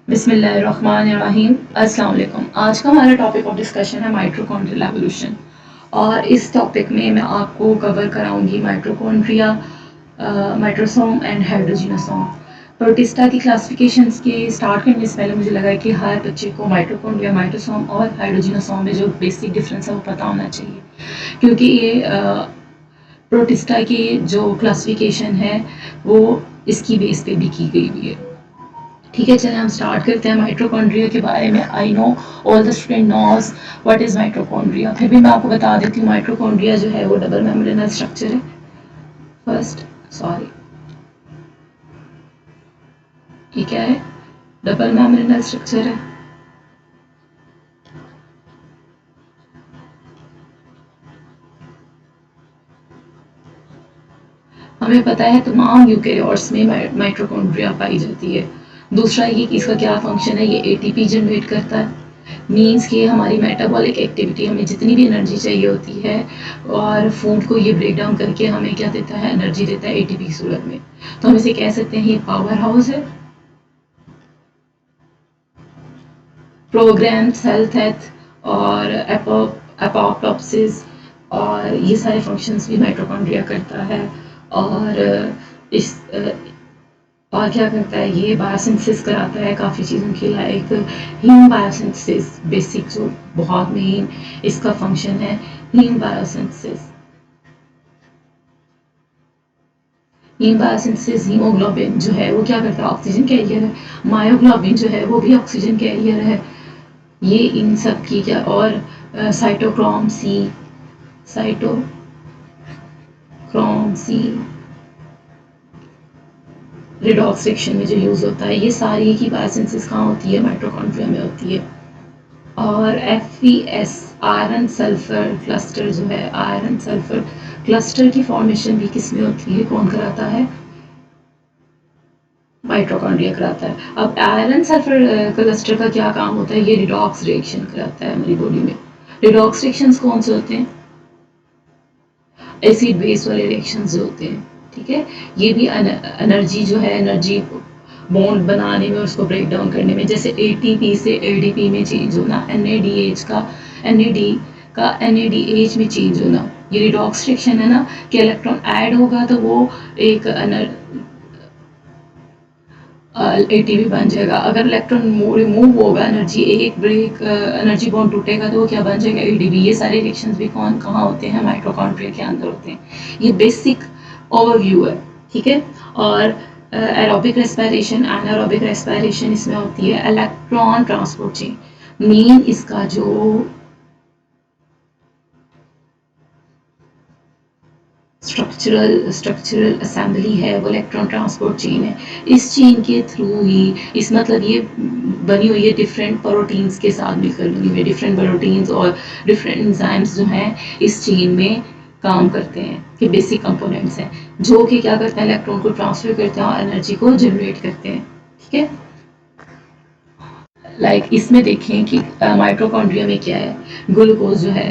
बिस्मिल्लाहिर्रहमानिर्रहीम। अस्सलाम वालेकुम। आज का हमारा टॉपिक ऑफ डिस्कशन है माइटोकॉन्ड्रियल एवोल्यूशन और इस टॉपिक में मैं आपको कवर कराऊंगी माइटोकॉन्ड्रिया, माइट्रोसोम एंड हाइड्रोजिनोसोम। प्रोटिस्टा की क्लासिफिकेशंस के स्टार्ट करने से पहले मुझे लगा कि हर बच्चे को माइटोकॉन्ड्रिया, माइट्रोसोम और हाइड्रोजिनोसोम में जो बेसिक डिफरेंस है वो पता होना चाहिए, क्योंकि ये प्रोटिस्टा की जो क्लासिफिकेशन है वो इसकी बेस पे भी की गई हुई है। ठीक है, चलिए हम स्टार्ट करते हैं माइटोकॉन्ड्रिया के बारे में। I know all the student knows what is mitochondria, फिर भी मैं आपको बता देती हूँ। माइटोकॉन्ड्रिया जो है वो डबल मेम्ब्रेनल स्ट्रक्चर है। फर्स्ट सॉरी ये क्या है? डबल मेम्ब्रेनल स्ट्रक्चर है। हमें पता है तमाम यूकेरियोट्स में माइटोकॉन्ड्रिया पाई जाती है। दूसरा ये कि इसका क्या फंक्शन है, ये एटीपी जनरेट करता है। मीन्स कि हमारी मेटाबॉलिक एक्टिविटी, हमें जितनी भी एनर्जी चाहिए होती है और फूड को ये ब्रेक डाउन करके हमें क्या देता है, एनर्जी देता है एटीपी की सूरत में। तो हम इसे कह सकते हैं ये पावर हाउस है। प्रोग्राम सेल डेथ और एपोप्टोसिस और ये सारे फंक्शंस भी माइटोकॉन्ड्रिया करता है। और इस और क्या करता है, ये बायोसिंथेसिस कराता है काफ़ी चीज़ों की, लाइक हीम बायोसिंथेसिस। बेसिक जो बहुत मेन इसका फंक्शन है haem biosynthesis. Haem biosynthesis haemoglobin जो है वो क्या करता है, ऑक्सीजन कैरियर है। मायोग्लोबिन जो है वो भी ऑक्सीजन कैरियर है। ये इन सब की क्या, और cytochrome C, cytochrome C redox reaction में जो यूज़ होता है। ये सारी की बायोसिंथेसिस कहाँ होती है, माइटोकॉन्ड्रिया में होती है। और FeS आयरन सल्फर क्लस्टर जो है, आयरन सल्फर क्लस्टर की फॉर्मेशन भी किस में होती है, कौन कराता है, माइटोकॉन्ड्रिया कराता है। अब आयरन सल्फर क्लस्टर का क्या काम होता है, ये रिडॉक्स रिएक्शन कराता है हमारी बॉडी में। रिडॉक्स रिएक्शंस कौन से होते हैं, एसिड बेस वाले रिएक्शंस जो होते हैं। ठीक है, ये भी एनर्जी जो है, एनर्जी बॉन्ड बनाने में और उसको ब्रेक डाउन करने में, जैसे ATP से ADP में चेंज होना, NADH का NADH में चेंज होना, ये रिडॉक्स रिएक्शन है ना, कि इलेक्ट्रॉन ऐड होगा तो वो एक ATP बन जाएगा। अगर इलेक्ट्रॉन रिमूव होगा, एनर्जी एक ब्रेक एनर्जी बॉन्ड टूटेगा तो वो क्या बन जाएगा, ADP। ये सारे रिएक्शंस भी कौन कहाँ होते हैं, माइटोकॉन्ड्रिया के अंदर होते हैं। ये बेसिक ओवरव्यू है। ठीक है, और एरोबिक रेस्पिरेशन, एनारोबिक रेस्पिरेशन इसमें होती है। इलेक्ट्रॉन ट्रांसपोर्ट चेन, मेन इसका जो स्ट्रक्चरल असेंबली है वो इलेक्ट्रॉन ट्रांसपोर्ट चेन है। इस चेन के थ्रू ही, इस मतलब ये बनी हुई है डिफरेंट प्रोटीन्स के साथ मिलकर बनी हुई है। डिफरेंट प्रोटीन्स और डिफरेंट एंजाइम्स जो हैं इस चेन में काम करते हैं, कि बेसिक कंपोनेंट्स हैं जो कि क्या करते हैं, इलेक्ट्रॉन को ट्रांसफर करते हैं और एनर्जी को जनरेट करते हैं। ठीक है, लाइक इसमें देखें कि माइटोकॉन्ड्रिया में क्या है, ग्लूकोज जो है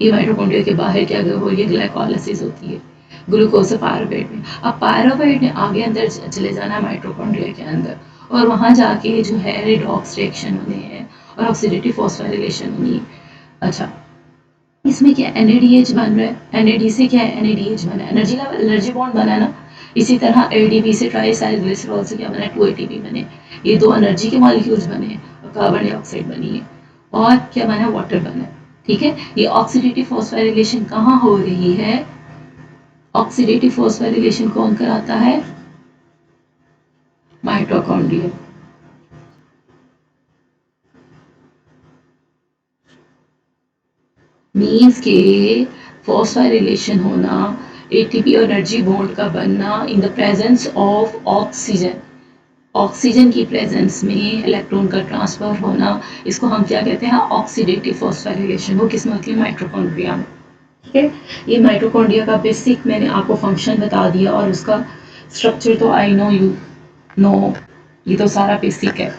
ये माइटोकॉन्ड्रिया के बाहर क्या हो रही है, ग्लाइकोलाइसिस होती है ग्लूकोज से पायरुवेट में। अब पायरुवेट ने आगे अंदर चले जाना है माइटोकॉन्ड्रिया के अंदर, और वहाँ जाके जो है रिडॉक्स रिएक्शन होने हैं और ऑक्सीडेटिव फॉस्फोराइलेशन होनी है। अच्छा, इसमें क्या NADH बन रहा है, NAD से क्या है, NADH बना है, एनर्जी लेवल, एनर्जी बॉन्ड बना है ना। इसी तरह ADP से ट्राइसाइल ग्लिसरॉल से क्या बना है, 2 ATP बने। ये 2 एनर्जी के मॉलिक्यूल्स बने हैं और कार्बन डाइऑक्साइड बनी है, और क्या बना है, वाटर बना है। ठीक है, ये ऑक्सीडेटिव फॉस्फोराइलेशन कहाँ हो रही है, ऑक्सीडेटिव फॉस्फोराइलेशन कौन कराता है, माइटोकॉन्ड्रिया। मीन्स के फॉस्फोराइलेशन होना, ATP और एनर्जी बॉन्ड का बनना in the presence of oxygen, oxygen की प्रेजेंस में इलेक्ट्रॉन का ट्रांसफर होना, इसको हम क्या कहते हैं, ऑक्सीडेटिव फॉस्फोराइलेशन। वो किस में होती है, माइटोकॉन्ड्रिया में। ठीक है, ये माइटोकॉन्ड्रिया का बेसिक मैंने आपको फंक्शन बता दिया, और उसका स्ट्रक्चर तो आई नो यू नो, ये तो सारा बेसिक है।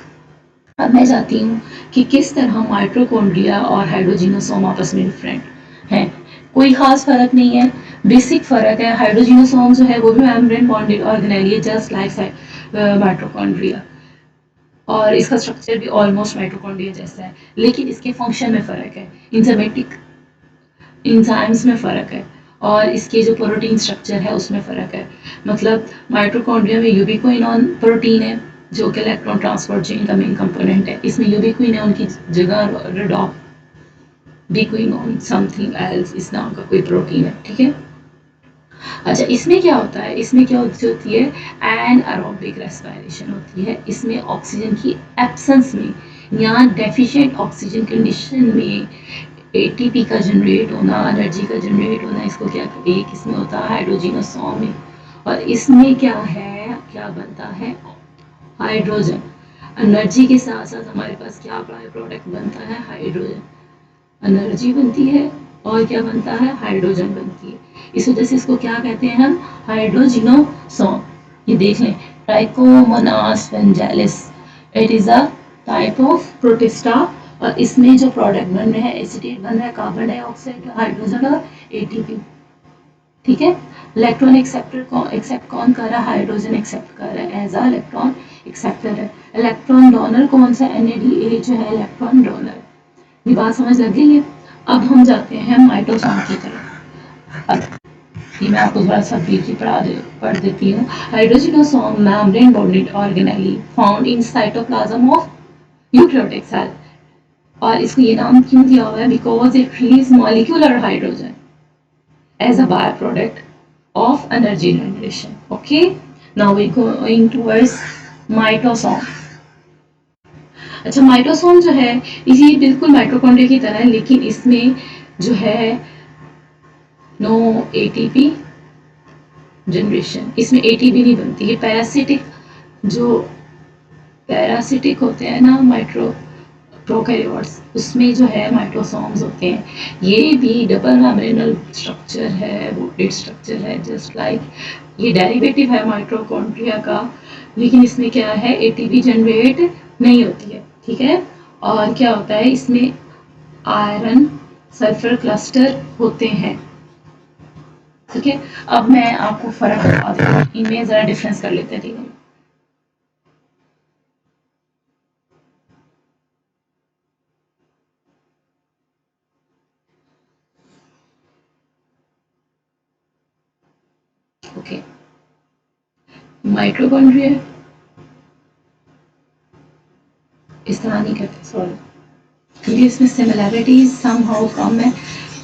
अब मैं चाहती हूँ कि किस तरह माइटोकॉन्ड्रिया और हाइड्रोजिनोसोम आपस में डिफरेंट हैं। कोई खास फर्क नहीं है, बेसिक फर्क है। हाइड्रोजिनोसोम जो है वो भी मेम्ब्रेन बॉन्डेड ऑर्गेनेल है, जस्ट लाइक माइटोकॉन्ड्रिया। और इसका स्ट्रक्चर भी ऑलमोस्ट माइटोकॉन्ड्रिया जैसा है, लेकिन इसके फंक्शन में फ़र्क है, इंजाइमेटिक इंजाइम्स में फ़र्क है, और इसके जो प्रोटीन स्ट्रक्चर है उसमें फ़र्क है। मतलब माइटोकॉन्ड्रिया में यूबिक्विनोन प्रोटीन है जो कि इलेक्ट्रॉन ट्रांसपोर्ट चेन का मेन कंपोनेंट है। इसमें यूबिक्विनोन की जगह रिडॉप डिक्विनोन समथिंग एल्स इस नाम का कोई प्रोटीन है, ठीक है। अच्छा, इसमें क्या होता है, इसमें क्या होती है, एनारोबिक रेस्पिरेशन होती है। इसमें ऑक्सीजन की एब्सेंस में या डेफिशिएंट ऑक्सीजन कंडीशन में एटीपी का जनरेट होना, एनर्जी का जनरेट होना, इसको क्या एक इसमें होता है हाइड्रोजिनोसॉर्म में, और इसमें क्या है, क्या बनता है, हाइड्रोजन। एनर्जी के साथ साथ हमारे पास क्या बाय प्रोडक्ट बनता है, हाइड्रोजन। एनर्जी बनती है और क्या बनता है, हाइड्रोजन बनती है। इस वजह से इसको क्या कहते हैं हम, हाइड्रोजिनोसॉर्म। ये देख लें, trichomonas vaginalis, it is a type of protista, और इसमें जो प्रोडक्ट बन रहे हैं, एसिटेट बन रहा है, कार्बन डाइऑक्साइड, हाइड्रोजन और एटीपी, ठीक है। इलेक्ट्रॉन एक्सेप्ट कौन कर रहा है, हाइड्रोजन एक्सेप्ट कर रहा है, एज अ इलेक्ट्रॉन एक्सेप्टर है। इलेक्ट्रॉन डोनर कौन सा, NADH जो है इलेक्ट्रॉन डोनर। ये बात समझ लग गई है। अब हम जाते हैं माइटोसॉम की तरफ। अब ये मैं आपको थोड़ा सा ब्रीफली पढ़ देती हूँ। Hydrogenosome membrane bounded organelle found in cytoplasm of eukaryotic cell, और इसको ये नाम क्यों दिया हुआ है, because it release molecular hydrogen as a byproduct of energy generation. Okay, now we going towards माइटोसोम। अच्छा, माइटोसोम जो है इसी बिल्कुल माइटोकॉन्ड्रिया की तरह है, लेकिन इसमें जो है नो एटीपी जनरेशन, इसमें एटीपी नहीं बनती है। पैरासिटिक होते हैं ना माइट्रो प्रोकैरियोट्स, उसमें जो है माइटोसोम्स होते हैं। ये भी डबल मेम्ब्रेनल स्ट्रक्चर है, वोटेड स्ट्रक्चर है, जस्ट लाइक ये डेरिवेटिव है माइटोकॉन्ड्रिया का, लेकिन इसमें क्या है, एटीपी जनरेट नहीं होती है, ठीक है। और क्या होता है, इसमें आयरन सल्फर क्लस्टर होते हैं, ठीक है। अब मैं आपको फर्क बता देती हूँ, इनमें ज़रा डिफरेंस कर लेते हैं, ठीक है। ओके, माइटोकॉन्ड्रिया इस तरह नहीं करते, सॉरी, क्योंकि इसमें सिमिलैरिटीज समहाउ कम है,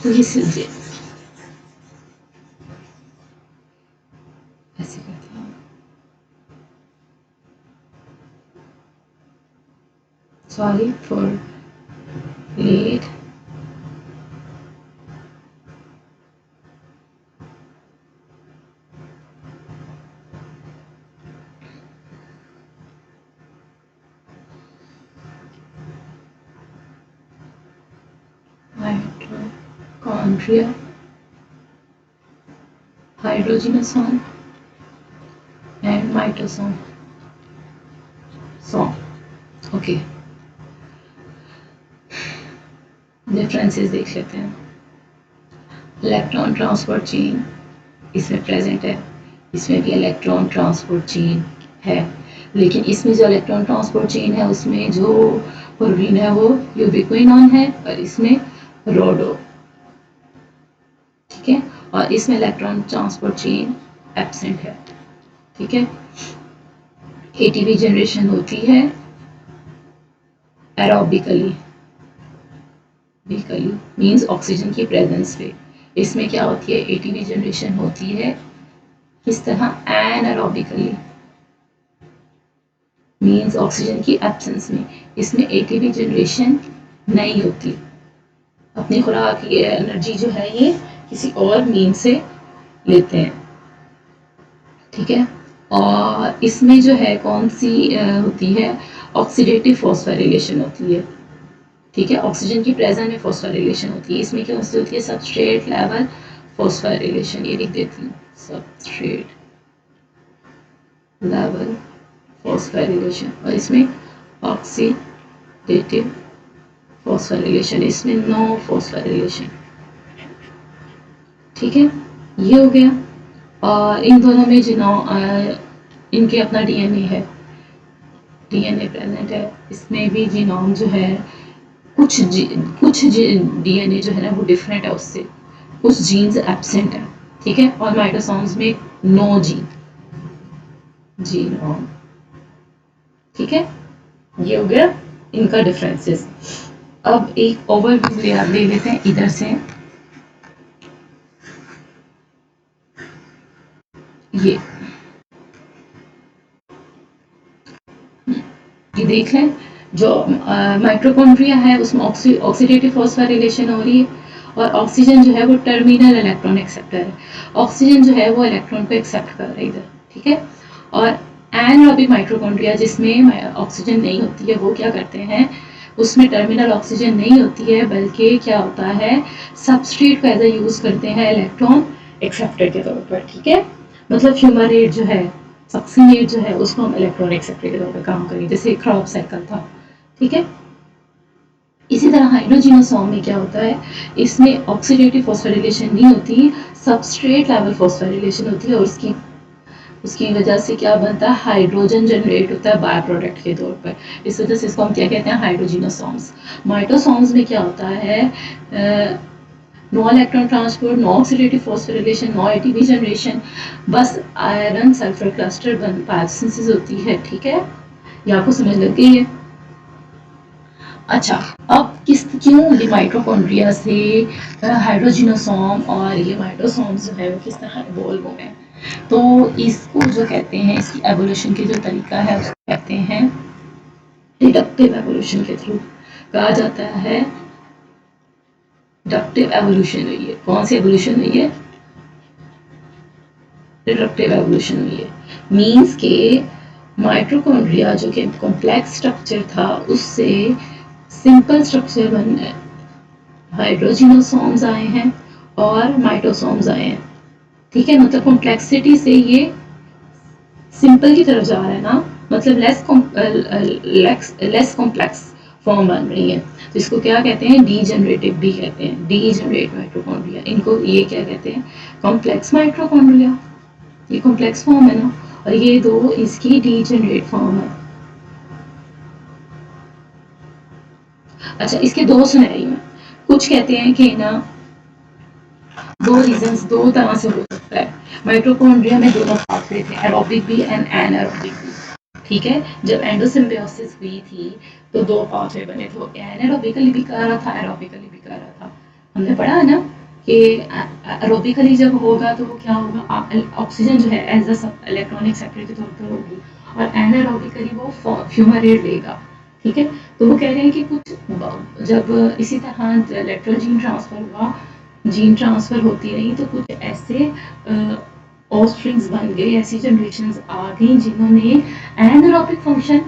तो ये ऐसे करते हैं। Sorry for late. Mitochondria, hydrogenosome and mitosome सॉम। ओके, डिफरेंसेस देख लेते हैं। इलेक्ट्रॉन ट्रांसपोर्ट चेन इसमें प्रेजेंट है, इसमें भी इलेक्ट्रॉन ट्रांसपोर्ट चेन है, लेकिन इसमें जो इलेक्ट्रॉन ट्रांसपोर्ट चेन है उसमें जो प्रोटीन है वो यूबिक्विनोन है, और इसमें रोडो, ठीक है। और इसमें इलेक्ट्रॉन ट्रांसपोर्ट चेन एब्सेंट है, ठीक है। एटीपी जनरेशन होती है एरोबिकली, मीन्स ऑक्सीजन की प्रेजेंस पे। इसमें क्या होती है, एटीपी जनरेशन होती है किस तरह, एनारोबिकली, मीन्स ऑक्सीजन की एब्सेंस में। इसमें एटीपी जनरेशन नहीं होती, अपनी खुराक ये एनर्जी जो है ये किसी और मीन से लेते हैं, ठीक है। और इसमें जो है कौन सी होती है, ऑक्सीडेटिव फॉस्फोराइलेशन होती है, ठीक है। ऑक्सीजन की प्रेजेंस में फॉस्फोराइलेशन होती है। इसमें क्या होती है, सबस्ट्रेट लेवल फॉस्फोराइलेशन, ये लिख देती हूँ, सबस्ट्रेट लेवल फॉस्फोराइलेशन, और इसमें ऑक्सीडेटिव फॉस्फोराइलेशन, इसमें नो फॉस्फोराइलेशन, ठीक है। ये हो गया। और इन दोनों में इनके अपना DNA है, डीएनए प्रेजेंट है, इसमें भी जीनोम जो है कुछ डीएनए जो है ना वो डिफरेंट है उससे, कुछ जीन्स एब्सेंट है, ठीक है। और माइटोसोम्स में नो जीनोम, ठीक है। ये हो गया इनका डिफरेंसेस। अब एक ओवरव्यू ले लेते हैं इधर से, ये देख लें, जो माइटोकॉन्ड्रिया है उसमें ऑक्सीडेटिव फॉस्फोराइलेशन हो रही है, और ऑक्सीजन जो है वो टर्मिनल इलेक्ट्रॉन एक्सेप्टर है, ऑक्सीजन जो है वो इलेक्ट्रॉन को एक्सेप्ट कर रहा है इधर, ठीक है। और एनारोबिक माइटोकॉन्ड्रिया जिसमें ऑक्सीजन नहीं होती है, वो क्या करते हैं, उसमें टर्मिनल ऑक्सीजन नहीं होती है, बल्कि क्या होता है, सबस्ट्रेट को एज ए यूज करते हैं इलेक्ट्रॉन एक्सेप्टर के तौर पर, ठीक है। मतलब फ्यूमारेट जो है, सक्सीनेट जो है, उसको हम इलेक्ट्रॉन एक्सेप्टर के तौर पर काम करेंगे, जैसे क्रॉप साइकिल था, ठीक है। इसी तरह हाइड्रोजिनोसॉर्म में क्या होता है, इसमें ऑक्सीडेटिव फॉस्फोराइलेशन नहीं होती, सबस्ट्रेट लेवल फॉस्फोराइलेशन होती है, और उसकी वजह से क्या बनता है, हाइड्रोजन जनरेट होता है बाय प्रोडक्ट के तौर पर। इस वजह से इसको हम क्या कहते हैं, हाइड्रोजिनोसॉर्म्स। माइटोसॉर्म्स में क्या होता है, no electron transport, no oxidative phosphorylation, no ATP generation, बस आयरन सल्फर क्लस्टर बायोसिंथेसिस होती है, ठीक है। ये आपको समझ लग गई है। अच्छा, अब क्यों ये माइटोकॉन्ड्रिया से हाइड्रोजिनोसॉर्म और ये माइटोसॉर्म्स जो है वो किस तरह इवॉल्व हो गए, तो इसको जो कहते हैं, इसकी एवोल्यूशन के जो तरीका है उसको कहते हैं रिडक्टिव एवोल्यूशन के थ्रू कहा जाता है। रिडक्टिव एवोल्यूशन हुई है, कौन सी एवोल्यूशन हुई है, रिडक्टिव एवोल्यूशन हुई है। मीन्स के माइटोकॉन्ड्रिया जो कि कॉम्प्लेक्स स्ट्रक्चर था उससे सिंपल स्ट्रक्चर बन गए, हाइड्रोजिनोसॉर्म्स आए हैं और माइटोसॉर्म्स आए हैं, ठीक है। मतलब कॉम्प्लेक्सिटी से ये सिंपल की तरफ जा रहा है ना, मतलब लेस कॉम्प्लेक्स फॉर्म बन रही है, तो इसको क्या कहते हैं, डीजेनरेटिव भी कहते हैं, डीजेनरेट माइटोकॉन्ड्रिया, इनको ये क्या कहते हैं, कॉम्प्लेक्स माइटोकॉन्ड्रिया, ये कॉम्प्लेक्स फॉर्म है ना, और ये दो इसकी डीजेनरेट फॉर्म है। अच्छा, इसके दो सिनेरियो हैं, कुछ कहते हैं कि ना दो रीजंस, दो तरह से हो सकता है। माइटोकॉन्ड्रिया में दोनों पाथवे थे, एरोबिक भी एंड एनारोबिक भी, ठीक है। जब एंडोसिम्बियोसिस हुई थी तो दो पाथवे बने थे, एनारोबिकली भी कर रहा था, एरोबिकली भी कर रहा था। हमने पढ़ा है ना कि एरोबिकली जब होगा तो वो क्या होगा, ऑक्सीजन जो है एज अ इलेक्ट्रॉनिक सेपरेट के तौर पर होगी, और एनारोबिकली वो फ्यूमारेट लेगा, ठीक है। तो वो कह रहे हैं कि कुछ जब इसी तरह लेटरल जीन ट्रांसफर हुआ, जीन ट्रांसफर होती रही, तो कुछ ऐसे ऑफस्प्रिंग्स बन गए, ऐसी जनरेशंस आ गई जिन्होंने एनारोबिक फंक्शन,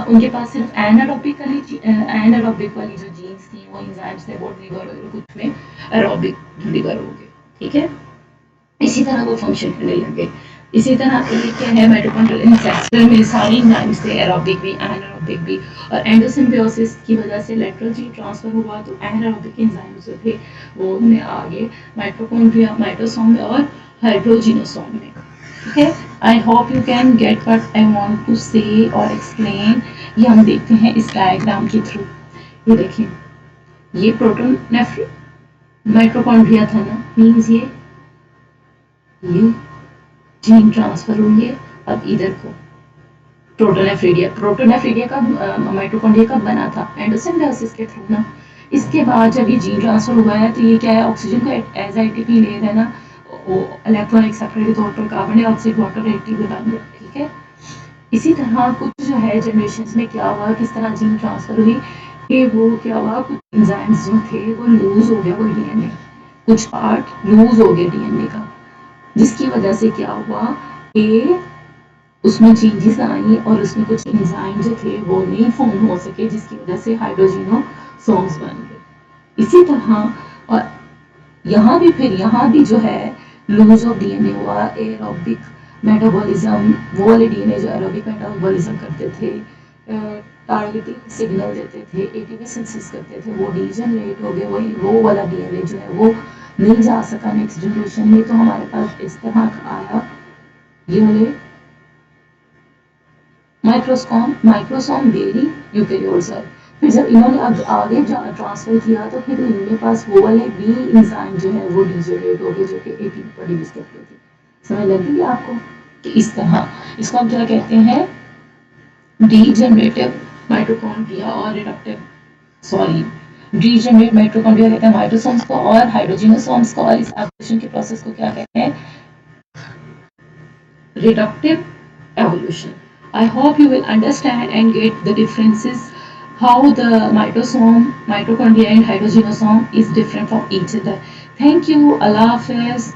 उनके पास सिर्फ एनारोबिक वाली जो जीन्स थी, वो एंजाइम्स थे, वो डिलीवर हो गए, कुछ में एरोबिक डिलीवर हो गए, ठीक है। इसी तरह वो फंक्शन करने लगे। इसी तरह एक क्या है, माइटोकॉन्ड्रियल इंसेक्टर में सारी एंजाइम्स थे, एरोबिक भी एनारोबिक भी, और एंडोसिम्बियोसिस की वजह से लेटरल जीन ट्रांसफर हुआ, तो एनारोबिक एंजाइम्स जो थे वो उन्हें आगे माइटोकॉन्ड्रिया, माइटोसोम में और हाइड्रोजिनोसोम में, ठीक है। I hope you can get what I want to say और एक्सप्लेन। ये हम देखते हैं इस डायग्राम के थ्रू। ये देखिए, ये प्रोटोन माइटोकॉन्ड्रिया था ना, मीन्स ये जीन ट्रांसफर हुई है। अब इधर को प्रोटोनेफ्रिडिया का माइटोकॉन्ड्रिया कब बना था, एंडोसिम्बियोसिस के थ्रू ना। इसके बाद जब ये जीन ट्रांसफर हुआ है तो ये क्या है, ऑक्सीजन को एज एटीपी ले रहा है ना, इलेक्ट्रॉन एक्सेप्टर के तौर पर कार्बन डाइऑक्साइड वाटर एटीपी बन गया, ठीक है। इसी तरह कुछ जो है जनरेशन में क्या हुआ, किस तरह जीन ट्रांसफर हुई, कि वो क्या हुआ, कुछ एंजाइम्स जो थे वो लूज हो गया, वो डीएनए कुछ पार्ट लूज हो गया डीएनए का, जिसकी वजह से क्या हुआ कि उसमें चेंजेस आई और उसमें कुछ एंजाइम जो थे वो नहीं फॉर्म हो सके, जिसकी वजह से हाइड्रोजिनोसॉर्म्स बन गए। इसी तरह और यहाँ भी जो है लूज ऑफ डीएनए हुआ, एरोबिक मेटाबॉलिज्म, वो वाले डीएनए जो एरोबिक मेटाबॉलिज्म करते थे, टारगेटिंग सिग्नल देते थे, एटीपी सिंथेसिस करते थे, वो डीजनरेट हो गए, वही वो वाला डीएनए जो है वो नहीं जा सका नेक्स्ट जनरेशन में, तो हमारे पास इस तरह का आया ये वाले माइक्रोसोम डेयरी यूकेरियोट्स है। फिर जब इन्होंने आगे ट्रांसफर किया तो फिर इनके पास वो वाले बी इंजाइम जो है वो डीजेनरेट हो गए जो कि 18 प्रोड्यूस करते थे। समझ लग गई आपको कि इस तरह इसको हम क्या कहते हैं, डीजेनरेटिव माइटोकॉन्ड्रिया और रिडक्टिव, सॉरी, डीजेनरेट माइटोकॉन्ड्रिया कहते हैं माइटोसोम्स को और हाइड्रोजिनोसोम्स को, और इस एवोल्यूशन के प्रोसेस को क्या कहते हैं, reductive evolution. I hope you will understand and get the differences how the mitochondria and hydrogenosome is different from each other. Thank you. Allah Hafiz.